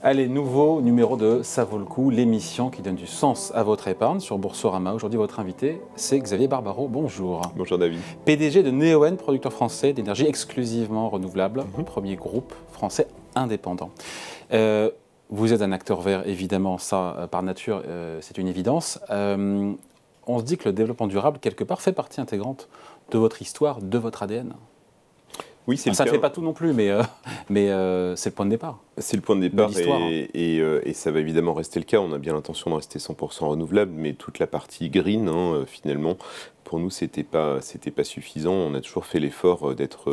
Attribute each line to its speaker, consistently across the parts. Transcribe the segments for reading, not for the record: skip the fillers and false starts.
Speaker 1: Allez, nouveau numéro de Ça vaut le coup, l'émission qui donne du sens à votre épargne sur Boursorama. Aujourd'hui, votre invité, c'est Xavier Barbaro. Bonjour.
Speaker 2: Bonjour David.
Speaker 1: PDG de Neoen, producteur français d'énergie exclusivement renouvelable, premier groupe français indépendant. Vous êtes un acteur vert, évidemment, ça, par nature, c'est une évidence. On se dit que le développement durable, quelque part, fait partie intégrante de votre histoire, de votre ADN.
Speaker 2: Oui, c'est le
Speaker 1: ça
Speaker 2: cas.
Speaker 1: ne fait pas tout non plus, mais c'est le point de départ.
Speaker 2: C'est le point de départ
Speaker 1: de
Speaker 2: et ça va évidemment rester le cas. On a bien l'intention de rester 100% renouvelable, mais toute la partie green, finalement, pour nous, c'était pas suffisant. On a toujours fait l'effort d'être,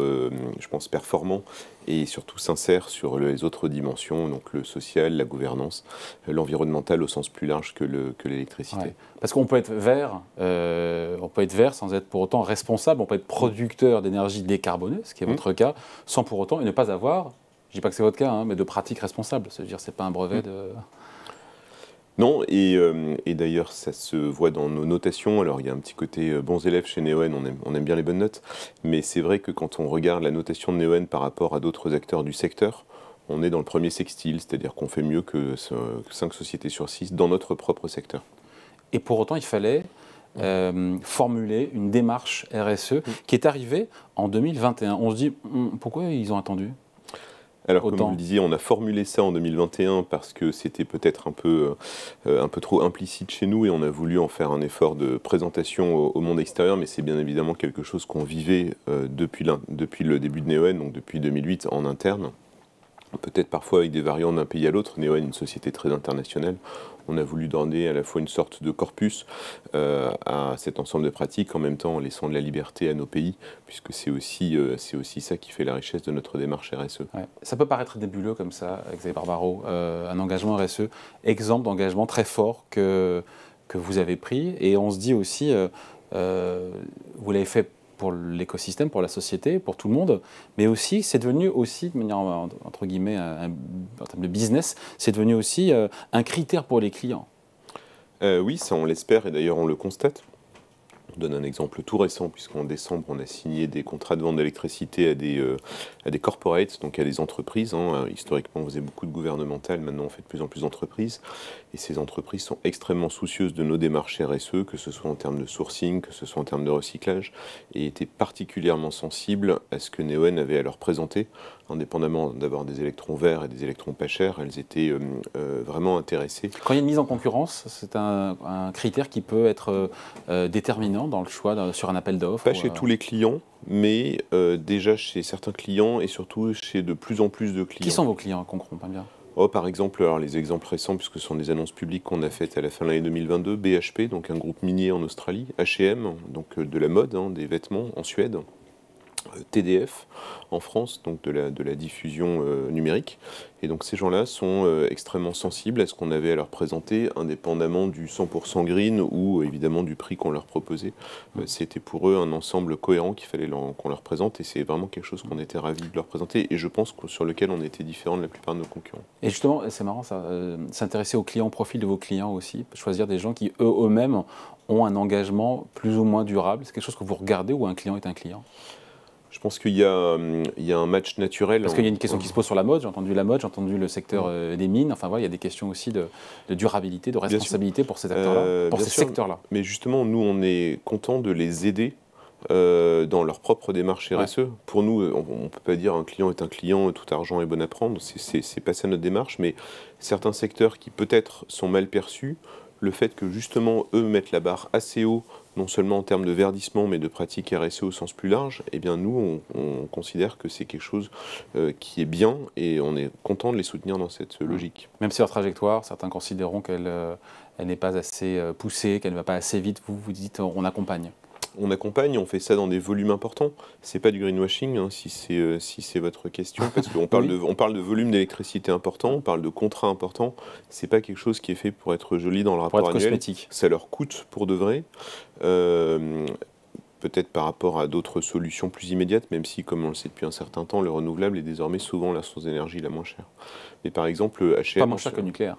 Speaker 2: je pense, performant et surtout sincère sur les autres dimensions, donc le social, la gouvernance, l'environnemental au sens plus large que l'électricité.
Speaker 1: Ouais. Parce qu'on peut être vert, sans être pour autant responsable. On peut être producteur d'énergie décarbonée, ce qui est votre cas, sans pour autant et ne pas avoir, je ne dis pas que c'est votre cas, mais de pratiques responsables. C'est-à-dire, c'est pas un brevet de...
Speaker 2: Non, et d'ailleurs, ça se voit dans nos notations. Alors, il y a un petit côté bons élèves chez Neoen, on aime bien les bonnes notes, mais c'est vrai que quand on regarde la notation de Neoen par rapport à d'autres acteurs du secteur, on est dans le premier sextile, c'est-à-dire qu'on fait mieux que 5 sociétés sur 6 dans notre propre secteur.
Speaker 1: Et pour autant, il fallait formuler une démarche RSE qui est arrivée en 2021. On se dit, pourquoi ils ont attendu ?
Speaker 2: Alors, comme vous le disiez, on a formulé ça en 2021 parce que c'était peut-être un peu trop implicite chez nous et on a voulu en faire un effort de présentation au monde extérieur, mais c'est bien évidemment quelque chose qu'on vivait depuis le début de Neoen, donc depuis 2008 en interne. Peut-être parfois avec des variantes d'un pays à l'autre. Neoen est une société très internationale. On a voulu donner à la fois une sorte de corpus à cet ensemble de pratiques, en même temps en laissant de la liberté à nos pays, puisque c'est aussi ça qui fait la richesse de notre démarche RSE.
Speaker 1: Ouais. Ça peut paraître nébuleux comme ça, Xavier Barbaro, un engagement RSE, exemple d'engagement très fort que vous avez pris. Et on se dit aussi, vous l'avez fait pour l'écosystème, pour la société, pour tout le monde, mais aussi, c'est devenu aussi, de manière, entre guillemets, en termes de business, c'est devenu aussi un critère pour les clients.
Speaker 2: Oui, ça on l'espère, et d'ailleurs on le constate. On donne un exemple tout récent, puisqu'en décembre, on a signé des contrats de vente d'électricité à des corporates, donc à des entreprises. Historiquement, on faisait beaucoup de gouvernemental, maintenant on fait de plus en plus d'entreprises. Et ces entreprises sont extrêmement soucieuses de nos démarches RSE, que ce soit en termes de sourcing, que ce soit en termes de recyclage, et étaient particulièrement sensibles à ce que Neoen avait à leur présenter. Indépendamment d'avoir des électrons verts et des électrons pas chers, elles étaient vraiment intéressées.
Speaker 1: Quand il y a une mise en concurrence, c'est un critère qui peut être déterminant dans le choix sur un appel d'offres.
Speaker 2: Pas chez tous les clients, mais déjà chez certains clients et surtout chez de plus en plus de clients.
Speaker 1: Qui sont vos clients, qu'on comprend bien ?
Speaker 2: Par exemple, alors les exemples récents, puisque ce sont des annonces publiques qu'on a faites à la fin de l'année 2022, BHP, donc un groupe minier en Australie, H&M, donc de la mode, des vêtements en Suède, TDF en France, donc de la diffusion numérique. Et donc ces gens-là sont extrêmement sensibles à ce qu'on avait à leur présenter, indépendamment du 100% green ou évidemment du prix qu'on leur proposait. C'était pour eux un ensemble cohérent qu'il fallait qu'on leur présente et c'est vraiment quelque chose qu'on était ravis de leur présenter et je pense sur lequel on était différent de la plupart de nos concurrents.
Speaker 1: Et justement, c'est marrant ça, s'intéresser aux clients, au profil de vos clients aussi, choisir des gens qui eux-mêmes ont un engagement plus ou moins durable. C'est quelque chose que vous regardez ou un client est un client ?
Speaker 2: Je pense qu'il y a un match naturel.
Speaker 1: Parce qu'il y a une question qui se pose sur la mode, j'ai entendu la mode, j'ai entendu le secteur des mines, enfin voilà, il y a des questions aussi de durabilité, de responsabilité pour ces acteurs-là, pour ces secteurs-là.
Speaker 2: Mais justement, nous, on est content de les aider dans leur propre démarche RSE. Ouais. Pour nous, on ne peut pas dire un client est un client, tout argent est bon à prendre, c'est pas ça notre démarche, mais certains secteurs qui peut-être sont mal perçus, le fait que justement eux mettent la barre assez haut, non seulement en termes de verdissement, mais de pratique RSE au sens plus large, eh bien nous, on considère que c'est quelque chose qui est bien et on est content de les soutenir dans cette logique.
Speaker 1: Même si leur trajectoire, certains considéreront qu'elle n'est pas assez poussée, qu'elle ne va pas assez vite, vous dites on accompagne.
Speaker 2: On accompagne, on fait ça dans des volumes importants. C'est pas du greenwashing, si c'est votre question, parce qu'on parle, on parle de volume d'électricité important, on parle de contrats importants. C'est pas quelque chose qui est fait pour être joli dans le rapport annuel.
Speaker 1: Cosmétique.
Speaker 2: Ça leur coûte pour de vrai. Peut-être par rapport à d'autres solutions plus immédiates, même si, comme on le sait depuis un certain temps, le renouvelable est désormais souvent la source d'énergie la moins chère. Mais par exemple, H&M...
Speaker 1: Pas moins cher que le nucléaire.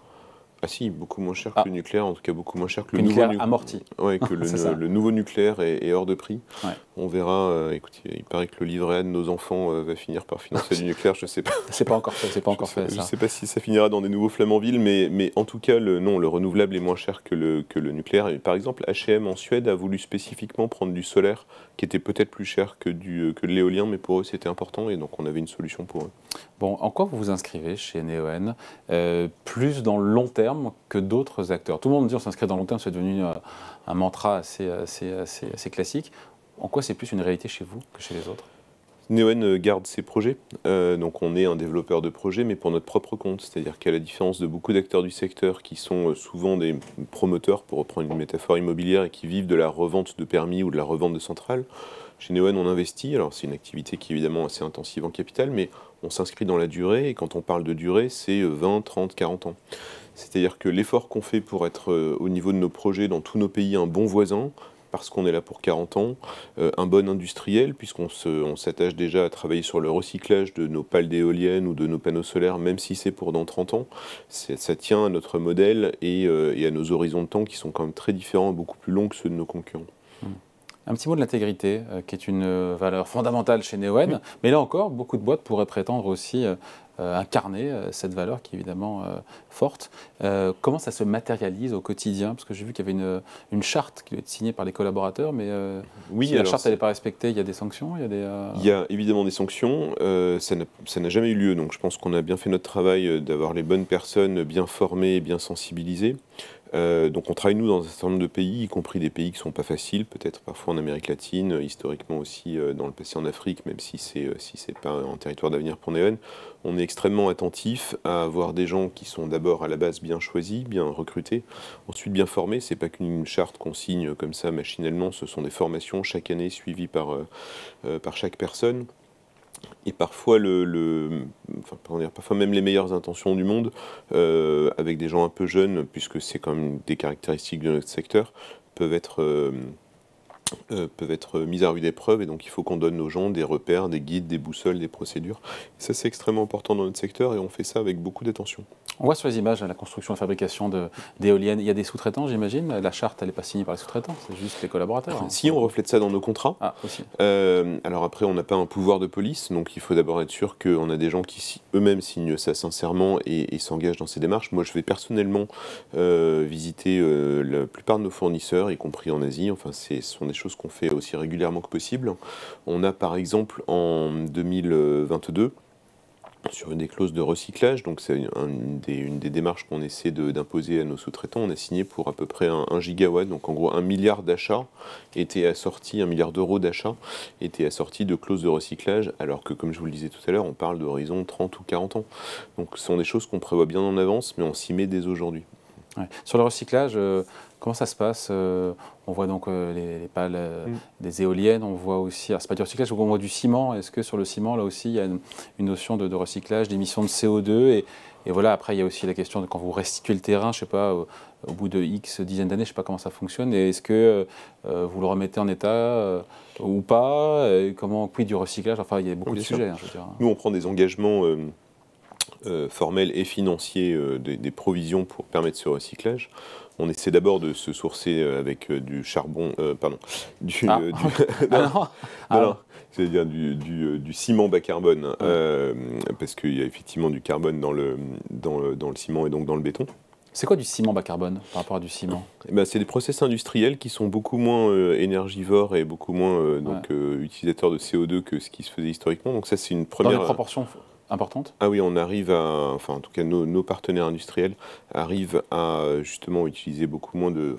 Speaker 2: Ah si, beaucoup moins cher que le nucléaire, en tout cas beaucoup moins cher que le
Speaker 1: nucléaire amorti.
Speaker 2: Ouais, que le nouveau nucléaire est hors de prix. Ouais. On verra. Écoutez, il paraît que le livret A de nos enfants va finir par financer du nucléaire. Je ne sais pas.
Speaker 1: C'est pas encore fait. C'est pas encore fait.
Speaker 2: Je ne sais pas si ça finira dans des nouveaux Flamanville, mais en tout cas, le renouvelable est moins cher que le nucléaire. Et par exemple, H&M en Suède a voulu spécifiquement prendre du solaire, qui était peut-être plus cher que de l'éolien, mais pour eux c'était important, et donc on avait une solution pour eux.
Speaker 1: Bon, en quoi vous vous inscrivez chez Neoen plus dans le long terme que d'autres acteurs? Tout le monde dit on s'inscrit dans le long terme, c'est devenu un mantra assez classique. En quoi c'est plus une réalité chez vous que chez les autres?
Speaker 2: Neoen garde ses projets, donc on est un développeur de projets, mais pour notre propre compte. C'est-à-dire qu'à la différence de beaucoup d'acteurs du secteur qui sont souvent des promoteurs, pour reprendre une métaphore immobilière, et qui vivent de la revente de permis ou de la revente de centrales, chez Neoen on investit. Alors c'est une activité qui est évidemment assez intensive en capital, mais on s'inscrit dans la durée, et quand on parle de durée, c'est 20, 30, 40 ans. C'est-à-dire que l'effort qu'on fait pour être au niveau de nos projets dans tous nos pays un bon voisin, parce qu'on est là pour 40 ans, un bon industriel, puisqu'on s'attache déjà à travailler sur le recyclage de nos pales d'éoliennes ou de nos panneaux solaires, même si c'est pour dans 30 ans. Ça tient à notre modèle et à nos horizons de temps qui sont quand même très différents, beaucoup plus longs que ceux de nos concurrents.
Speaker 1: Un petit mot de l'intégrité, qui est une valeur fondamentale chez Neoen, mais là encore, beaucoup de boîtes pourraient prétendre aussi incarner cette valeur qui est évidemment forte. Comment ça se matérialise au quotidien? Parce que j'ai vu qu'il y avait une charte qui doit être signée par les collaborateurs, mais
Speaker 2: oui,
Speaker 1: si la charte n'est pas respectée, il y a des sanctions?
Speaker 2: Il y a évidemment des sanctions, ça n'a jamais eu lieu, donc je pense qu'on a bien fait notre travail d'avoir les bonnes personnes bien formées et bien sensibilisées. Donc on travaille nous dans un certain nombre de pays, y compris des pays qui ne sont pas faciles, peut-être parfois en Amérique latine, historiquement aussi dans le passé en Afrique, même si c'est pas un territoire d'avenir pour Neoen. On est extrêmement attentif à avoir des gens qui sont d'abord à la base bien choisis, bien recrutés, ensuite bien formés. C'est pas qu'une charte qu'on signe comme ça machinalement, ce sont des formations chaque année suivies par chaque personne. Et parfois, parfois même les meilleures intentions du monde, avec des gens un peu jeunes, puisque c'est quand même des caractéristiques de notre secteur, peuvent être mises à rude épreuve, et donc il faut qu'on donne aux gens des repères, des guides, des boussoles, des procédures. Et ça, c'est extrêmement important dans notre secteur, et on fait ça avec beaucoup d'attention.
Speaker 1: On voit sur les images la construction et la fabrication d'éoliennes. Il y a des sous-traitants, j'imagine. La charte, elle n'est pas signée par les sous-traitants, c'est juste les collaborateurs.
Speaker 2: Si, on reflète ça dans nos contrats.
Speaker 1: Ah, aussi.
Speaker 2: Alors après, on n'a pas un pouvoir de police, donc il faut d'abord être sûr qu'on a des gens qui eux-mêmes signent ça sincèrement et s'engagent dans ces démarches. Moi, je vais personnellement visiter la plupart de nos fournisseurs, y compris en Asie. Enfin, ce sont des choses qu'on fait aussi régulièrement que possible. On a par exemple en 2022, sur des clauses de recyclage, donc c'est une des démarches qu'on essaie d'imposer à nos sous-traitants. On a signé pour à peu près 1 gigawatt, donc en gros 1 milliard d'achats était assorti, 1 milliard d'euros d'achats était assorti de clauses de recyclage, alors que comme je vous le disais tout à l'heure, on parle d'horizon 30 ou 40 ans. Donc ce sont des choses qu'on prévoit bien en avance, mais on s'y met dès aujourd'hui.
Speaker 1: Ouais. Sur le recyclage, comment ça se passe? On voit donc les pales des éoliennes, on voit aussi, alors c'est pas du recyclage, on voit du ciment. Est-ce que sur le ciment, là aussi, il y a une notion de recyclage, d'émissions de CO2 et voilà, après, il y a aussi la question de quand vous restituez le terrain, je sais pas, au bout de X dizaines d'années, je sais pas comment ça fonctionne, et est-ce que vous le remettez en état ou pas? Comment, quid du recyclage? Enfin, il y a beaucoup de sujets, hein, je veux dire.
Speaker 2: Nous, on prend des engagements formels et financiers, des provisions pour permettre ce recyclage. On essaie d'abord de se sourcer avec du charbon, c'est-à-dire du ciment bas carbone, parce qu'il y a effectivement du carbone dans le ciment et donc dans le béton.
Speaker 1: C'est quoi du ciment bas carbone par rapport à du ciment?
Speaker 2: C'est des process industriels qui sont beaucoup moins énergivores et beaucoup moins utilisateurs de CO2 que ce qui se faisait historiquement. Donc ça, c'est une première...
Speaker 1: Dans des proportions importantes?
Speaker 2: Ah oui, on arrive en tout cas nos partenaires industriels arrivent à justement utiliser beaucoup moins de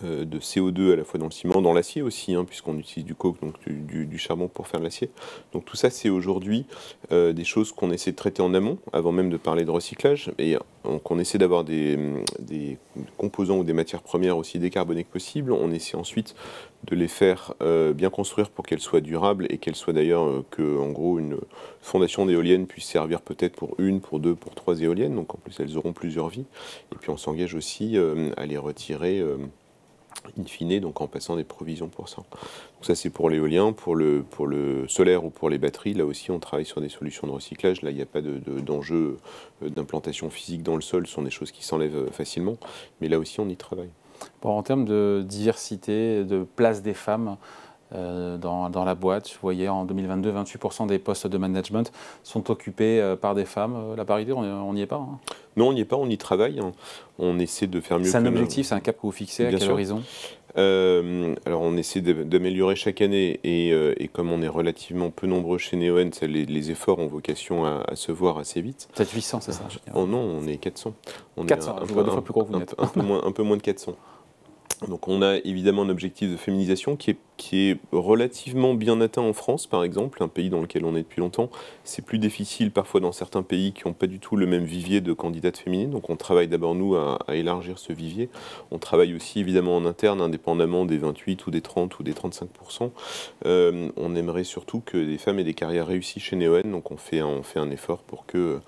Speaker 2: CO2 à la fois dans le ciment, dans l'acier aussi, puisqu'on utilise du coke, donc du charbon pour faire de l'acier. Donc tout ça, c'est aujourd'hui des choses qu'on essaie de traiter en amont, avant même de parler de recyclage, et qu'on essaie d'avoir des composants ou des matières premières aussi décarbonées que possible. On essaie ensuite de les faire bien construire pour qu'elles soient durables et qu'elles soient d'ailleurs en gros une fondation d'éoliennes puisse servir peut-être pour 1, pour 2, pour 3 éoliennes, donc en plus elles auront plusieurs vies. Et puis on s'engage aussi à les retirer in fine, donc en passant des provisions pour ça. Donc ça c'est pour l'éolien, pour le solaire ou pour les batteries, là aussi on travaille sur des solutions de recyclage, là il n'y a pas d'enjeu d'implantation physique dans le sol, ce sont des choses qui s'enlèvent facilement, mais là aussi on y travaille.
Speaker 1: Bon, en termes de diversité, de place des femmes dans la boîte, je voyais en 2022, 28% des postes de management sont occupés par des femmes. La parité, on n'y est pas, hein.
Speaker 2: Non, on n'y est pas, on y travaille. On essaie de faire mieux.
Speaker 1: C'est un objectif, c'est un cap que vous fixez, à quel horizon?
Speaker 2: Alors on essaie d'améliorer chaque année et comme on est relativement peu nombreux chez Neoen, les efforts ont vocation à se voir assez vite.
Speaker 1: Peut-être 800, c'est ça?
Speaker 2: Oh non, on est 400.
Speaker 1: 400, je vois 2 fois plus gros que vous n'êtes.
Speaker 2: Un peu moins de 400. Donc on a évidemment un objectif de féminisation qui est relativement bien atteint en France, par exemple, un pays dans lequel on est depuis longtemps. C'est plus difficile parfois dans certains pays qui n'ont pas du tout le même vivier de candidates féminines. Donc on travaille d'abord, nous, à élargir ce vivier. On travaille aussi évidemment en interne, indépendamment des 28 ou des 30 ou des 35%. On aimerait surtout que des femmes aient des carrières réussies chez Neoen. Donc on fait un effort pour que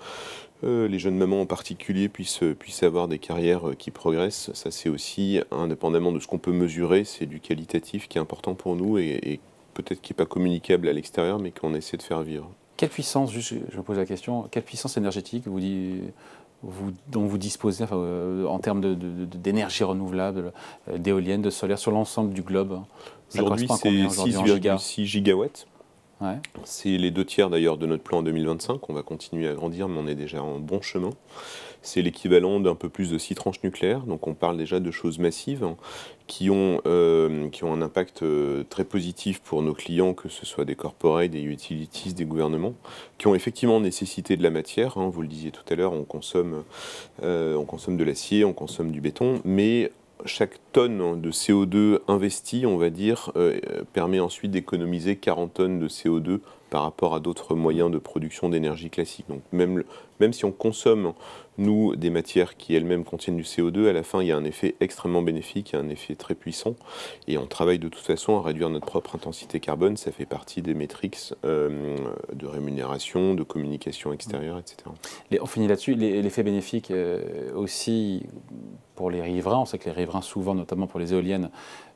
Speaker 2: les jeunes mamans en particulier puissent avoir des carrières qui progressent. Ça, c'est aussi, indépendamment de ce qu'on peut mesurer, c'est du qualitatif qui est important pour nous et peut-être qui n'est pas communicable à l'extérieur, mais qu'on essaie de faire vivre.
Speaker 1: Quelle puissance, juste, je me pose la question, quelle puissance énergétique dont vous disposez en termes d'énergie renouvelable, d'éoliennes, de solaire, sur l'ensemble du globe?
Speaker 2: Aujourd'hui, c'est 6,6 gigawatts.
Speaker 1: Ouais.
Speaker 2: C'est les 2/3 d'ailleurs de notre plan en 2025. On va continuer à grandir, mais on est déjà en bon chemin. C'est l'équivalent d'un peu plus de 6 tranches nucléaires. Donc on parle déjà de choses massives qui ont un impact très positif pour nos clients, que ce soit des corporates, des utilities, des gouvernements, qui ont effectivement nécessité de la matière. Vous le disiez tout à l'heure, on consomme de l'acier, on consomme du béton, mais chaque tonne de CO2 investie, on va dire, permet ensuite d'économiser 40 tonnes de CO2 par rapport à d'autres moyens de production d'énergie classique. Donc même si on consomme, nous, des matières qui elles-mêmes contiennent du CO2, à la fin, il y a un effet extrêmement bénéfique, il y a un effet très puissant. Et on travaille de toute façon à réduire notre propre intensité carbone. Ça fait partie des métriques de rémunération, de communication extérieure, etc.
Speaker 1: On finit là-dessus. L'effet bénéfique aussi pour les riverains. On sait que les riverains, souvent, notamment pour les éoliennes,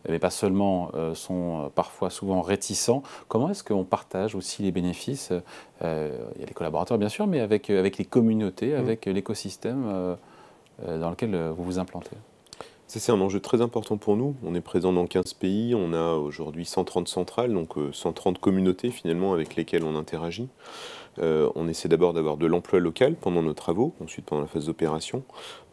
Speaker 1: mais pas seulement, sont parfois souvent réticents. Comment est-ce qu'on partage aussi les bénéfices? Il y a les collaborateurs, bien sûr, mais avec les communautés, avec l'écosystème dans lequel vous vous implantez.
Speaker 2: Ça, c'est un enjeu très important pour nous. On est présent dans 15 pays, on a aujourd'hui 130 centrales, donc 130 communautés finalement avec lesquelles on interagit. On essaie d'abord d'avoir de l'emploi local pendant nos travaux, ensuite pendant la phase d'opération.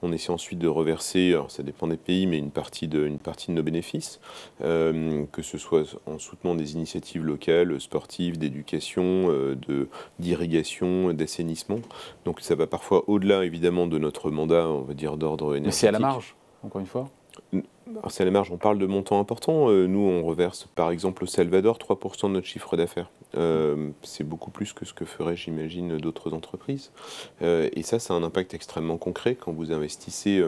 Speaker 2: On essaie ensuite de reverser, alors ça dépend des pays, mais une partie de nos bénéfices, que ce soit en soutenant des initiatives locales, sportives, d'éducation, d'irrigation, d'assainissement. Donc ça va parfois au-delà évidemment de notre mandat, on va dire, d'ordre énergétique.
Speaker 1: Mais c'est à la marge, encore une fois?
Speaker 2: Alors c'est à la marge, on parle de montants importants. Nous, on reverse par exemple au Salvador 3% de notre chiffre d'affaires. C'est beaucoup plus que ce que feraient, j'imagine, d'autres entreprises. Et ça a un impact extrêmement concret quand vous investissez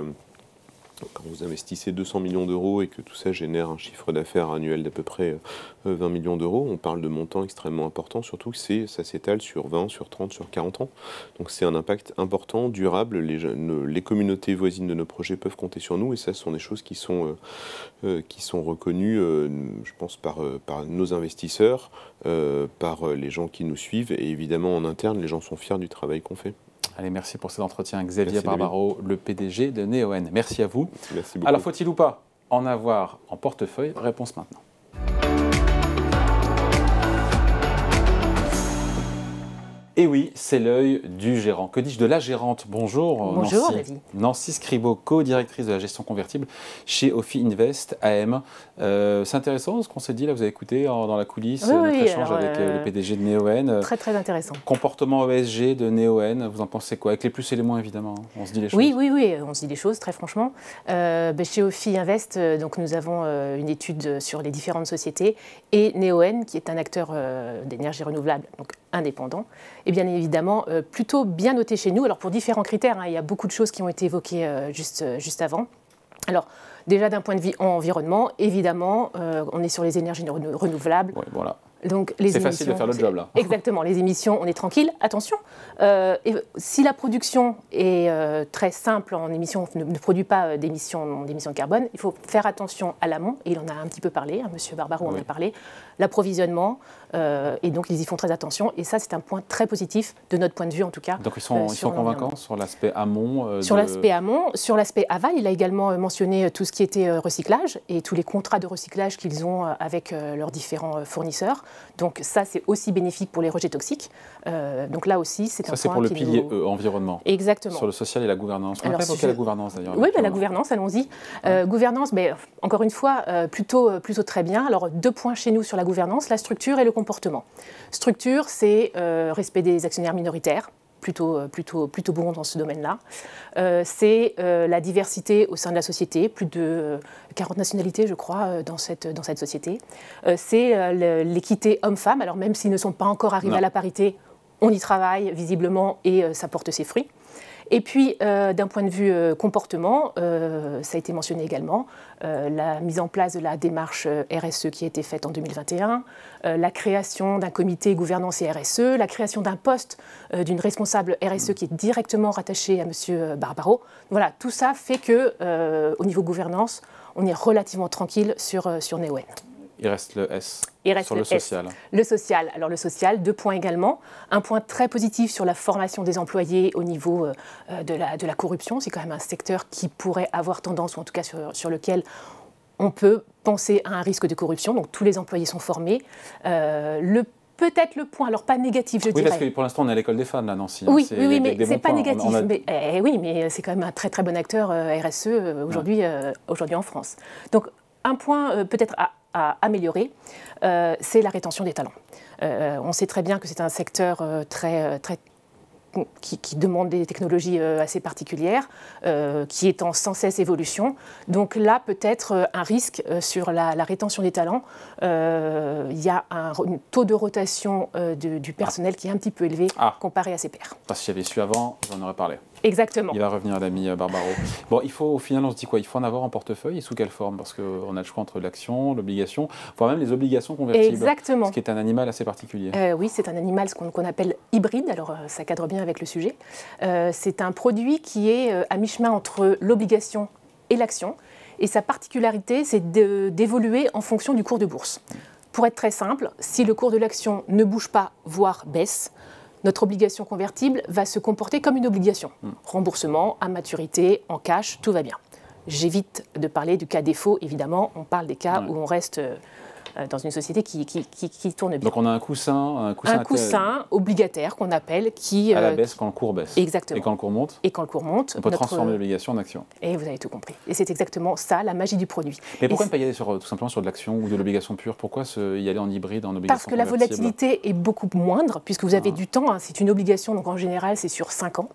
Speaker 2: 200 millions d'euros et que tout ça génère un chiffre d'affaires annuel d'à peu près 20 millions d'euros, on parle de montants extrêmement importants, surtout que ça s'étale sur 20, sur 30, sur 40 ans. Donc c'est un impact important, durable. Les communautés voisines de nos projets peuvent compter sur nous et ça, ce sont des choses qui sont reconnues, je pense, par nos investisseurs, par les gens qui nous suivent et évidemment en interne, les gens sont fiers du travail qu'on fait.
Speaker 1: Allez, merci pour cet entretien. Xavier Barbaro, le PDG de Neoen. Merci à vous.
Speaker 2: Merci beaucoup.
Speaker 1: Alors, faut-il ou pas en avoir en portefeuille? Réponse maintenant. Et oui, c'est l'œil du gérant. Que dis-je, de la gérante? Bonjour.
Speaker 3: Bonjour,
Speaker 1: Nancy Scribeau, co-directrice de la gestion convertible chez Ophi Invest AM. C'est intéressant ce qu'on s'est dit, là, vous avez écouté dans la coulisse notre échange avec le PDG de Neoen.
Speaker 3: Très, très intéressant.
Speaker 1: Comportement ESG de Neoen, vous en pensez quoi? Avec les plus et les moins, évidemment, on se dit les choses.
Speaker 3: Oui, on se dit les choses, très franchement. Chez Ophi Invest, donc, nous avons une étude sur les différentes sociétés et Neoen, qui est un acteur d'énergie renouvelable, donc indépendant, et bien évidemment plutôt bien noté chez nous. Alors pour différents critères, il y a beaucoup de choses qui ont été évoquées juste avant. Alors déjà d'un point de vue environnement, évidemment, on est sur les énergies renouvelables.
Speaker 1: Oui, voilà. C'est facile de faire le job, là.
Speaker 3: Exactement, les émissions, on est tranquille. Attention, et si la production est très simple en émissions, ne produit pas d'émissions de carbone, il faut faire attention à l'amont, et il en a un petit peu parlé, hein, M. Barbaro en a parlé, l'approvisionnement, et donc ils y font très attention, et ça c'est un point très positif, de notre point de vue en tout cas.
Speaker 1: Donc ils sont convaincants sur l'aspect amont
Speaker 3: Sur l'aspect amont, sur l'aspect aval, il a également mentionné tout ce qui était recyclage, et tous les contrats de recyclage qu'ils ont avec leurs différents fournisseurs. Donc ça, c'est aussi bénéfique pour les rejets toxiques. Donc là aussi, c'est un point qui
Speaker 1: c'est pour le pilier environnement.
Speaker 3: Exactement.
Speaker 1: Sur le social et la gouvernance. On peut évoquer la gouvernance d'ailleurs.
Speaker 3: Oui, la gouvernance, allons-y. Gouvernance, encore une fois, plutôt très bien. Alors 2 points chez nous sur la gouvernance, la structure et le comportement. Structure, c'est respect des actionnaires minoritaires. Plutôt bon dans ce domaine-là. C'est la diversité au sein de la société, plus de 40 nationalités, je crois, dans cette société. C'est l'équité homme-femme, alors même s'ils ne sont pas encore arrivés à la parité, on y travaille visiblement et ça porte ses fruits. Et puis, d'un point de vue comportement, ça a été mentionné également, la mise en place de la démarche RSE qui a été faite en 2021, la création d'un comité gouvernance et RSE, la création d'un poste d'une responsable RSE qui est directement rattachée à M. Barbaro. Voilà, tout ça fait qu'au niveau gouvernance, on est relativement tranquille sur Neoen.
Speaker 1: Il reste le S sur le
Speaker 3: social. Le social. Alors le social, 2 points également. Un point très positif sur la formation des employés au niveau de la corruption. C'est quand même un secteur qui pourrait avoir tendance, ou en tout cas sur lequel on peut penser à un risque de corruption. Donc tous les employés sont formés. Peut-être le point, alors pas négatif, je dirais.
Speaker 1: Oui, parce que pour l'instant, on est à l'école des femmes, là, Nancy.
Speaker 3: Oui, mais ce n'est pas négatif. Oui, mais c'est quand même un très très bon acteur RSE aujourd'hui en France. Donc un point peut-être à améliorer, c'est la rétention des talents. On sait très bien que c'est un secteur qui demande des technologies assez particulières, qui est en sans cesse évolution. Donc là, peut-être un risque sur la rétention des talents. Il y a un taux de rotation du personnel qui est un petit peu élevé comparé à ses pairs.
Speaker 1: Parce que si j'avais su avant, j'en aurais parlé.
Speaker 3: Exactement.
Speaker 1: Il va revenir l'ami Barbaro. Bon, au final, on se dit quoi? Il faut en avoir en portefeuille et sous quelle forme? Parce qu'on a le choix entre l'action, l'obligation, voire même les obligations convertibles.
Speaker 3: Exactement.
Speaker 1: Ce qui est un animal assez particulier.
Speaker 3: Oui, c'est un animal qu'on appelle hybride, alors ça cadre bien avec le sujet. C'est un produit qui est à mi-chemin entre l'obligation et l'action. Et sa particularité, c'est d'évoluer en fonction du cours de bourse. Pour être très simple, si le cours de l'action ne bouge pas, voire baisse, notre obligation convertible va se comporter comme une obligation. Remboursement, à maturité, en cash, tout va bien. J'évite de parler du cas défaut, évidemment, on parle des cas où on reste dans une société qui tourne bien.
Speaker 1: Donc on a un coussin
Speaker 3: obligataire qu'on appelle qui...
Speaker 1: à la baisse quand le cours baisse.
Speaker 3: Exactement.
Speaker 1: Et quand le cours monte.
Speaker 3: Et quand le cours monte.
Speaker 1: On peut transformer l'obligation en action.
Speaker 3: Et vous avez tout compris. Et c'est exactement ça, la magie du produit.
Speaker 1: Mais pourquoi ne pas y aller tout simplement sur de l'action ou de l'obligation pure? Pourquoi y aller en hybride, en obligation
Speaker 3: Parce que la volatilité est beaucoup moindre, puisque vous avez du temps. C'est une obligation, donc en général, c'est sur 5 ans.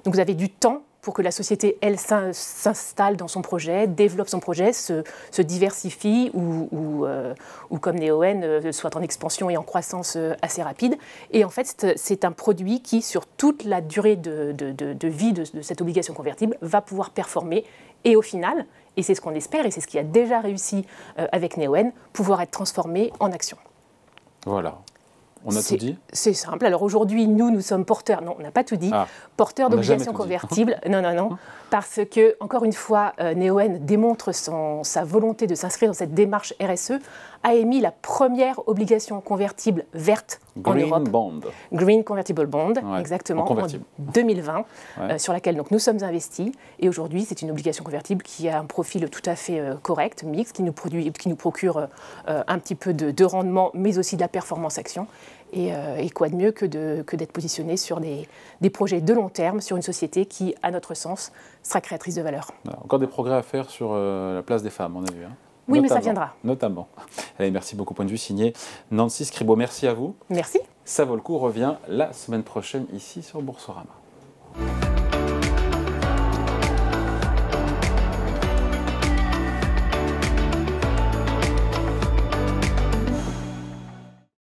Speaker 3: Donc vous avez du temps pour que la société, elle, s'installe dans son projet, développe son projet, se diversifie ou comme Neoen, soit en expansion et en croissance assez rapide. Et en fait, c'est un produit qui, sur toute la durée de vie de cette obligation convertible, va pouvoir performer et au final, et c'est ce qu'on espère, et c'est ce qui a déjà réussi avec Neoen, pouvoir être transformé en action.
Speaker 1: Voilà. On a tout dit?
Speaker 3: C'est simple. Alors aujourd'hui, nous sommes porteurs, non, on n'a pas tout dit, porteurs d'obligations convertibles. Non. Parce que, encore une fois, Neoen démontre sa volonté de s'inscrire dans cette démarche RSE, a émis la première obligation convertible verte en Europe. Green Convertible Bond, exactement, en 2020, sur laquelle donc, nous sommes investis. Et aujourd'hui, c'est une obligation convertible qui a un profil tout à fait correct, mixte, qui nous procure un petit peu de rendement, mais aussi de la performance action. Et quoi de mieux que d'être positionné sur des projets de long terme, sur une société qui, à notre sens, sera créatrice de valeur.
Speaker 1: Encore des progrès à faire sur la place des femmes, on a vu.
Speaker 3: Oui, notamment, mais ça viendra.
Speaker 1: Notamment. Allez, merci beaucoup. Point de vue signé Nancy Scribo. Merci à vous.
Speaker 3: Merci.
Speaker 1: Ça vaut le coup revient la semaine prochaine ici sur Boursorama.